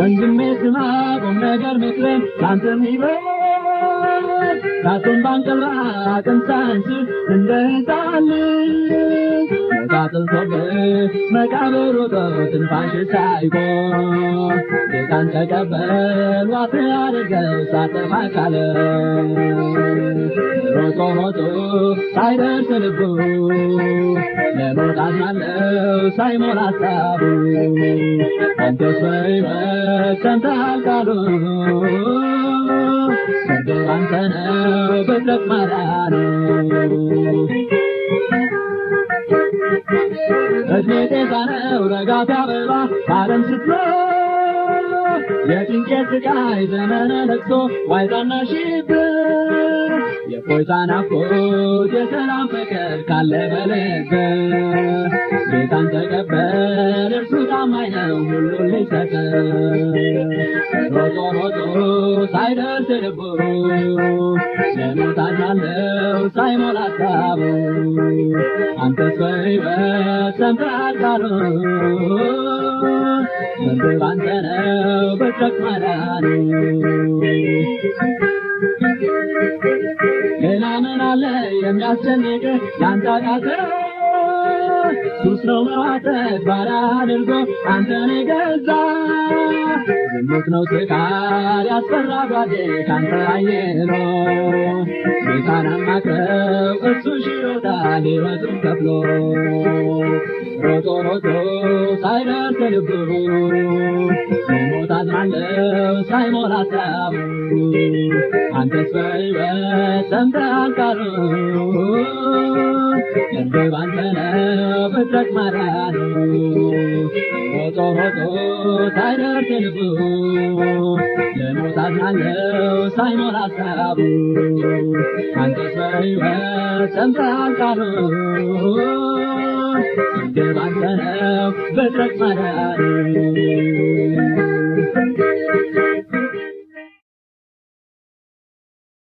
ወንድሜ ስማ ቁም ነገር ምክሬን ላንተም ይበል ካቱን ባንቀልራ ቅንሳንስ እንደ ሕፃን ልጅ ሞታጥልቶብህ መቃብር ወጦ ትንፋሽ ሳይቆም ጌታን ተቀበል ዋት አድርገው ሳጠፋ ካለ ሮጦ ሮጦ ሳይደርስ ልቡ ለሞት አዝናለው ሳይሞላ ሀሳቡ አንተስ በሕይወት ሰምተሃል ቃሉን ፍርድህ አንተ ነው በትረክ ማዳኑ እድሜ ጤዛ ነው ረጋታ አበባ በዓለም ስትኖር የጭንቀት ስቃይ ዘመነ ለቅሶ ዋይታና ሽብር የእፎይታ ናፍቆት የሰላም ፍቅር ካለ በልብህ ጌታን ተቀበል እርሱ ታማኝ ነው ሁሉን ሊሰጥ ሮጦ ሮጦ ሳይደርስ ልቡ ለሞት አዝናለው ሳይሞላ ሀሳቡ አንተስ በሕይወት ሰምተሃል ቃሉን ፍርድህ አንተ ነው በትረክ ማዳኑ ገና ምን አለ የሚያስጨንቅህ ያንተ ቃተው ሱስ ነው መዋተት ባሪያ አድርጎ አንተን የገዛ ዝሙት ነው ስካር ያስፈራ ጓዴ ካንተ አየሎ ጌታን አማክረው እሱ ሽሮታል ሕይወቱን ከፍሎ ሮጦ ሮጦ ሳይደርስ ልቡ ለሞት አዝናለው ሳይሞላ ሀሳቡ አንተስ በሕይወት ሰምተሃል ቃሉን ፍርድህ አንተ ነው በትረክ ማዳኑ ሮጦ ሮጦ ሳይደርስ ልቡ ለሞት አዝናለው ሳይሞላ ሀሳቡ አንተስ በሕይወት ሰምተሃል ቃሉን ፍርድህ አንተ ነው በትረክ ማዳኑ